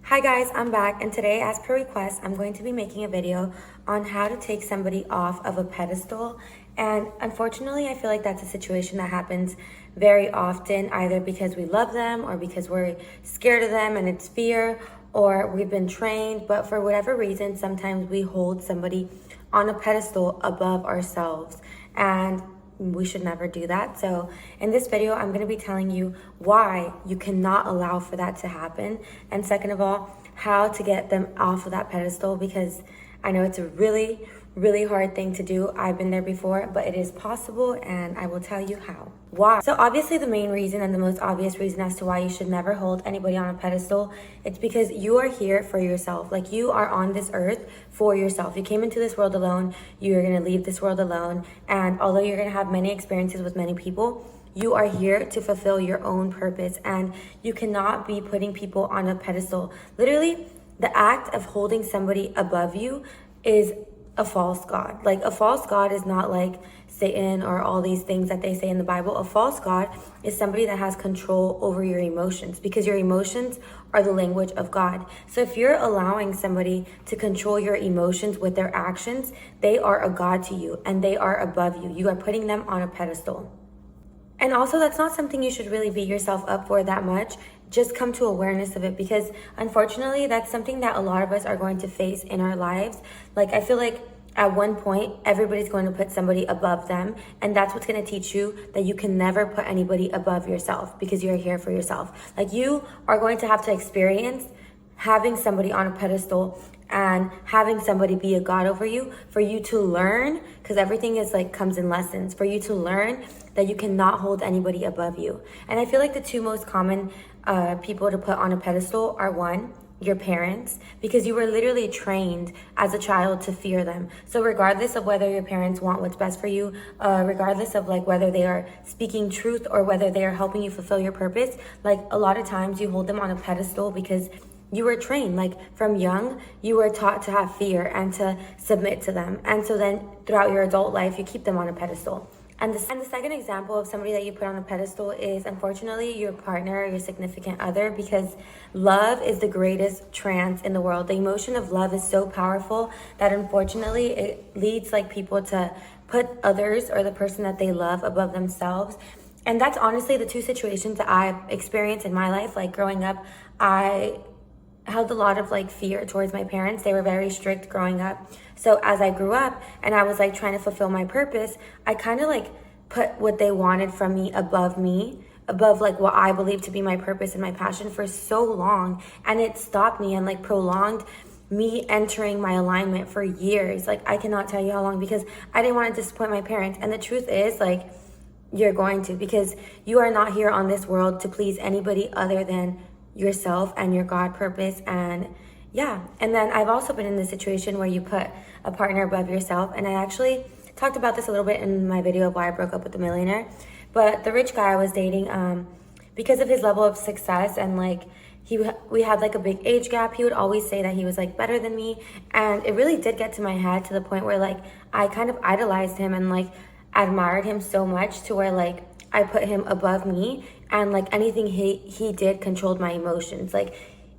Hi guys, I'm back, and today, as per request, I'm going to be making a video on how to take somebody off of a pedestal. And unfortunately, I feel like that's a situation that happens very often, either because we love them or because we're scared of them and it's fear, or we've been trained. But for whatever reason, sometimes we hold somebody on a pedestal above ourselves, and we should never do that. So in this video, I'm going to be telling you why you cannot allow for that to happen, and second of all, how to get them off of that pedestal, because I know it's a really hard thing to do. I've been there before, but it is possible, and I will tell you how. Why? So obviously the main reason and the most obvious reason as to why you should never hold anybody on a pedestal, it's because you are here for yourself. Like, you are on this earth for yourself. You came into this world alone. You're going to leave this world alone. And although you're going to have many experiences with many people, you are here to fulfill your own purpose, and you cannot be putting people on a pedestal. Literally, the act of holding somebody above you is a false god. Like, a false god is not like Satan or all these things that they say in the Bible. A false god is somebody that has control over your emotions, because your emotions are the language of God. So if you're allowing somebody to control your emotions with their actions, they are a god to you, and they are above you. You are putting them on a pedestal. And also, that's not something you should really beat yourself up for that much. Just come to awareness of it, because unfortunately, that's something that a lot of us are going to face in our lives. Like, I feel like at one point, everybody's going to put somebody above them. And that's what's going to teach you that you can never put anybody above yourself, because you're here for yourself. Like, you are going to have to experience having somebody on a pedestal and having somebody be a god over you for you to learn, because everything is like comes in lessons, for you to learn that you cannot hold anybody above you. And I feel like the two most common people to put on a pedestal are, one, your parents, because you were literally trained as a child to fear them. So regardless of whether your parents want what's best for you, regardless of like whether they are speaking truth or whether they are helping you fulfill your purpose, like a lot of times you hold them on a pedestal because you were trained. Like, from young, you were taught to have fear and to submit to them. And so then throughout your adult life, you keep them on a pedestal. And the second example of somebody that you put on a pedestal is, unfortunately, your partner or your significant other, because love is the greatest trance in the world. The emotion of love is so powerful that, unfortunately, it leads like people to put others or the person that they love above themselves. And that's honestly the two situations that I've experienced in my life. Like, growing up, I held a lot of like fear towards my parents. They were very strict growing up. So as I grew up and I was like trying to fulfill my purpose, I kind of like put what they wanted from me, above like what I believe to be my purpose and my passion for so long. And it stopped me and like prolonged me entering my alignment for years. Like, I cannot tell you how long, because I didn't want to disappoint my parents. And the truth is, like, you're going to, because you are not here on this world to please anybody other than yourself and your God purpose. And yeah, and then I've also been in this situation where you put a partner above yourself, and I actually talked about this a little bit in my video of why I broke up with the millionaire. But the rich guy I was dating, because of his level of success and like we had like a big age gap, he would always say that he was like better than me, and it really did get to my head, to the point where like I kind of idolized him and like admired him so much, to where like I put him above me, and like anything he did controlled my emotions. Like,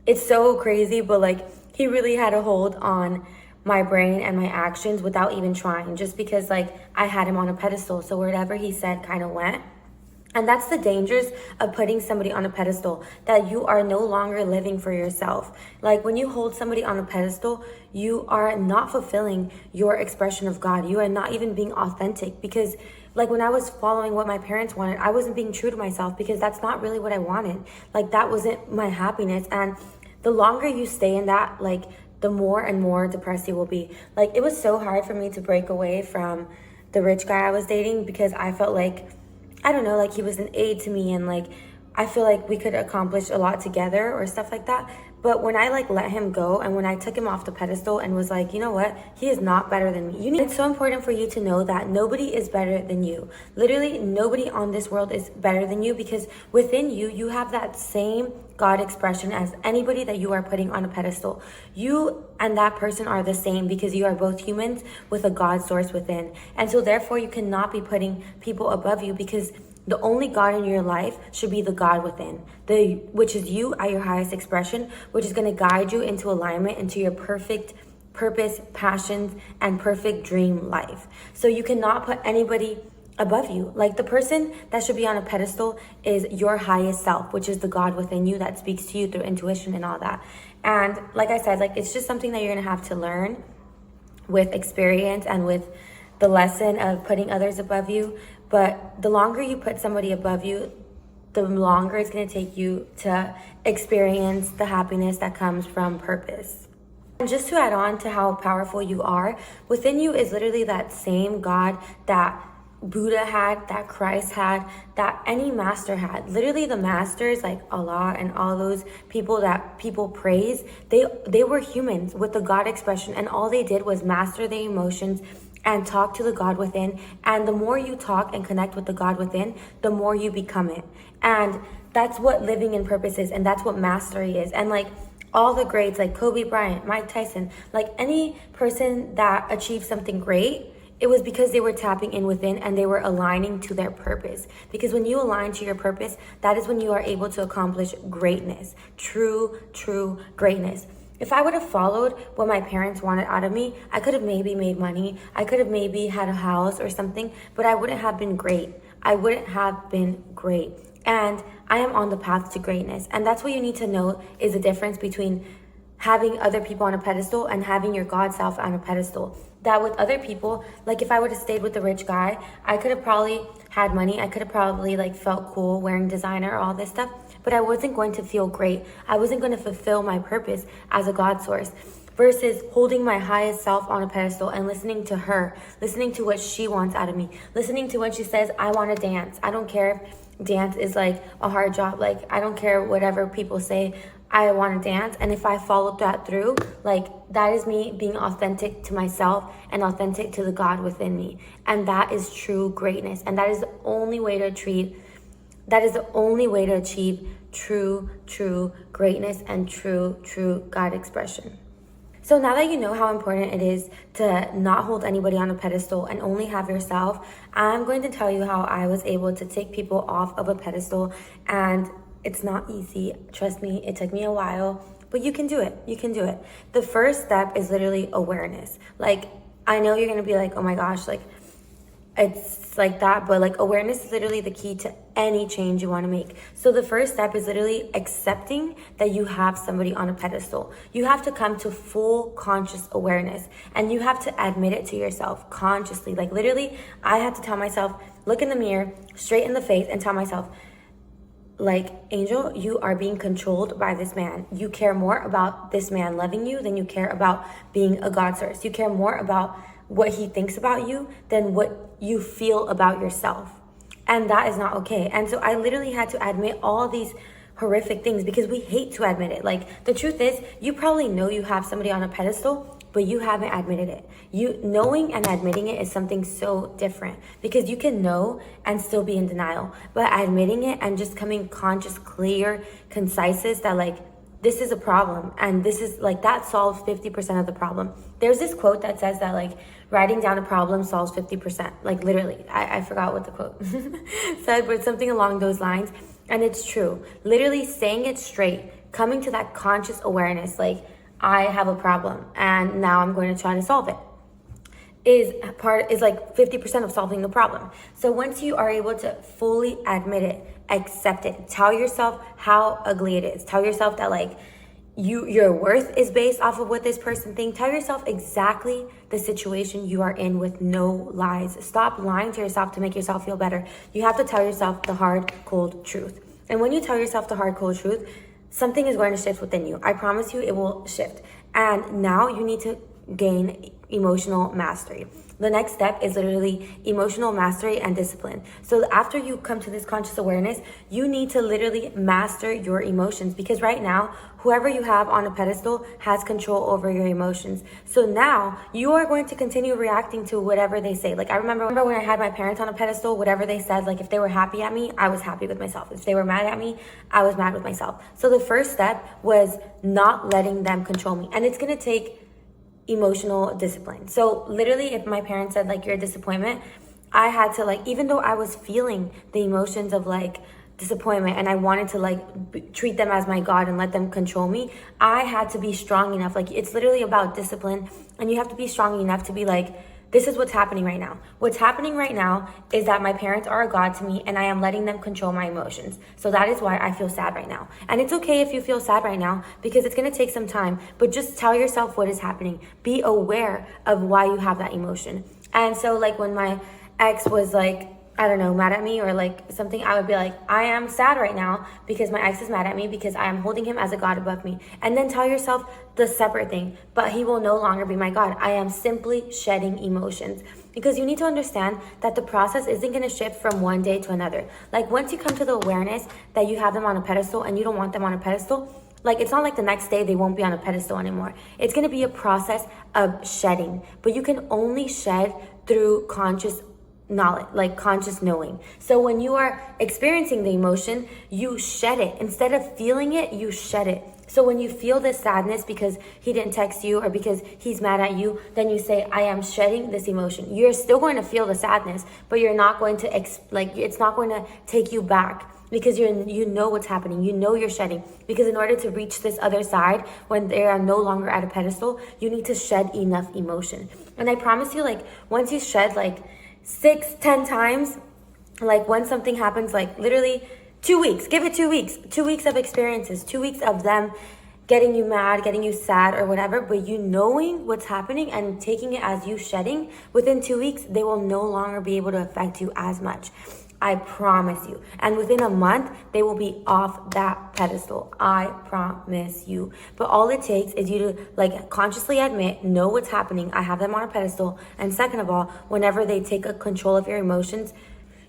it's so crazy, but like he really had a hold on my brain and my actions without even trying, just because like I had him on a pedestal. So wherever he said kind of went. And that's the dangers of putting somebody on a pedestal, that you are no longer living for yourself. Like, when you hold somebody on a pedestal, you are not fulfilling your expression of God. You are not even being authentic, because like when I was following what my parents wanted, I wasn't being true to myself, because that's not really what I wanted. Like, that wasn't my happiness. And the longer you stay in that, like, the more and more depressed you will be. Like, it was so hard for me to break away from the rich guy I was dating, because I felt like, I don't know, like he was an aid to me, and like I feel like we could accomplish a lot together or stuff like that. But when I like let him go, and when I took him off the pedestal and was like, you know what, he is not better than me. It's so important for you to know that nobody is better than you. Literally, nobody on this world is better than you, because within you, you have that same God expression as anybody that you are putting on a pedestal. You and that person are the same, because you are both humans with a God source within. And so therefore, you cannot be putting people above you, because The only God in your life should be the God within, which is you at your highest expression, which is going to guide you into alignment, into your perfect purpose, passions, and perfect dream life. So you cannot put anybody above you. Like, the person that should be on a pedestal is your highest self, which is the God within you that speaks to you through intuition and all that. And like I said, like, it's just something that you're going to have to learn with experience and with the lesson of putting others above you. But the longer you put somebody above you, the longer it's going to take you to experience the happiness that comes from purpose. And just to add on to how powerful you are, within you is literally that same God that Buddha had, that Christ had, that any master had. Literally the masters like Allah and all those people that people praise, they were humans with the God expression, and all they did was master their emotions and talk to the God within. And the more you talk and connect with the God within, the more you become it. And that's what living in purpose is, and that's what mastery is. And like all the greats, like Kobe Bryant, Mike Tyson, like any person that achieved something great, it was because they were tapping in within and they were aligning to their purpose. Because when you align to your purpose, that is when you are able to accomplish greatness, true greatness. If I would have followed what my parents wanted out of me, I could have maybe made money. I could have maybe had a house or something, but I wouldn't have been great. I wouldn't have been great. And I am on the path to greatness. And that's what you need to know is the difference between having other people on a pedestal and having your God self on a pedestal. That with other people, like if I would have stayed with the rich guy, I could have probably had money. I could have probably like felt cool wearing designer, all this stuff, but I wasn't going to feel great. I wasn't going to fulfill my purpose as a God source. Versus holding my highest self on a pedestal and listening to her, listening to what she wants out of me, listening to when she says, I want to dance. I don't care if dance is like a hard job. Like, I don't care whatever people say. I want to dance, and if I followed that through, like, that is me being authentic to myself and authentic to the God within me. And that is true greatness, and that is the only way to achieve true greatness and true God expression. So now that you know how important it is to not hold anybody on a pedestal and only have yourself, I'm going to tell you how I was able to take people off of a pedestal. And it's not easy. Trust me, it took me a while, but you can do it. You can do it. The first step is literally awareness. Like, I know you're going to be like, oh my gosh, like, it's like that, but like awareness is literally the key to any change you want to make. So the first step is literally accepting that you have somebody on a pedestal. You have to come to full conscious awareness, and you have to admit it to yourself consciously. Like, literally, I had to tell myself, look in the mirror, straight in the face, and tell myself, like, Angel, you are being controlled by this man. You care more about this man loving you than you care about being a God source. You care more about what he thinks about you than what you feel about yourself. And that is not okay. And so I literally had to admit all these horrific things because we hate to admit it. Like, the truth is, you probably know you have somebody on a pedestal, but you haven't admitted it. You knowing and admitting it is something so different, because you can know and still be in denial. But admitting it and just coming conscious, clear, concise is that, like, this is a problem, and this is like, that solves 50% of the problem. There's this quote that says that, like, writing down a problem solves 50%. Like, literally, I forgot what the quote said, but something along those lines. And it's true. Literally saying it straight, coming to that conscious awareness, like, I have a problem and now I'm going to try to solve it, is like 50% of solving the problem. So once you are able to fully admit it, accept it, tell yourself how ugly it is, tell yourself that, like, your worth is based off of what this person thinks. Tell yourself exactly the situation you are in with no lies. Stop lying to yourself to make yourself feel better. You have to tell yourself the hard, cold truth. And when you tell yourself the hard, cold truth, something is going to shift within you. I promise you it will shift. And now you need to gain emotional mastery. The next step is literally emotional mastery and discipline. So after you come to this conscious awareness, you need to literally master your emotions, because right now, whoever you have on a pedestal has control over your emotions. So now you are going to continue reacting to whatever they say. Like, I remember when I had my parents on a pedestal, whatever they said, like, if they were happy at me, I was happy with myself. If they were mad at me, I was mad with myself. So the first step was not letting them control me. And it's going to take emotional discipline. So literally, if my parents said, like, you're a disappointment, I had to like, even though I was feeling the emotions of like disappointment and I wanted to like treat them as my God and let them control me, I had to be strong enough. Like, it's literally about discipline, and you have to be strong enough to be like, this is what's happening right now. What's happening right now is that my parents are a God to me and I am letting them control my emotions. So that is why I feel sad right now. And it's okay if you feel sad right now, because it's going to take some time, but just tell yourself what is happening. Be aware of why you have that emotion. And so like when my ex was like, I don't know, mad at me or like something, I would be like, I am sad right now because my ex is mad at me because I am holding him as a God above me. And then tell yourself the separate thing, but he will no longer be my God. I am simply shedding emotions. Because you need to understand that the process isn't going to shift from one day to another. Like, once you come to the awareness that you have them on a pedestal and you don't want them on a pedestal, like, it's not like the next day they won't be on a pedestal anymore. It's going to be a process of shedding, but you can only shed through conscious knowledge, like conscious knowing. So when you are experiencing the emotion, you shed it. Instead of feeling it, you shed it. So when you feel this sadness because he didn't text you or because he's mad at you, then you say, I am shedding this emotion. You're still going to feel the sadness, but you're not going to, it's not going to take you back, because you know what's happening. You know you're shedding. Because in order to reach this other side, when they are no longer at a pedestal, you need to shed enough emotion. And I promise you, like, once you shed like 6-10 times, like when something happens, like literally 2 weeks, give it 2 weeks, 2 weeks of experiences, 2 weeks of them getting you mad, getting you sad or whatever, but you knowing what's happening and taking it as you shedding, within 2 weeks, they will no longer be able to affect you as much. I promise you. And within a month, they will be off that pedestal. I promise you. But all it takes is you to like consciously admit, know what's happening. I have them on a pedestal. And second of all, whenever they take a control of your emotions,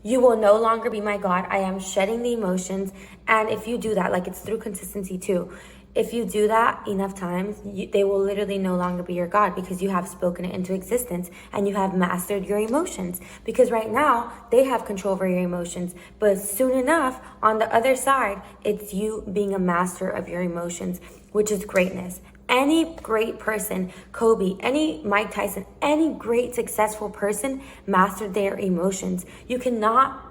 you will no longer be my God. I am shedding the emotions. And if you do that, like, it's through consistency too. If you do that enough times, they will literally no longer be your God, because you have spoken it into existence and you have mastered your emotions. Because right now, they have control over your emotions. But soon enough, on the other side, it's you being a master of your emotions, which is greatness. Any great person, Kobe, any Mike Tyson, any great successful person mastered their emotions. You cannot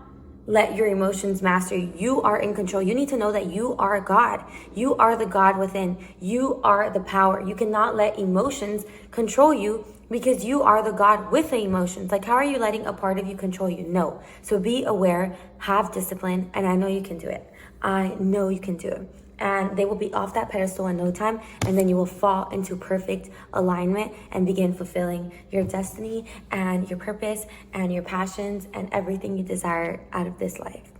let your emotions master you. You are in control. You need to know that you are God. You are the God within. You are the power. You cannot let emotions control you, because you are the God with the emotions. Like, how are you letting a part of you control you? No. So be aware, have discipline, and I know you can do it. I know you can do it. And they will be off that pedestal in no time, and then you will fall into perfect alignment and begin fulfilling your destiny and your purpose and your passions and everything you desire out of this life.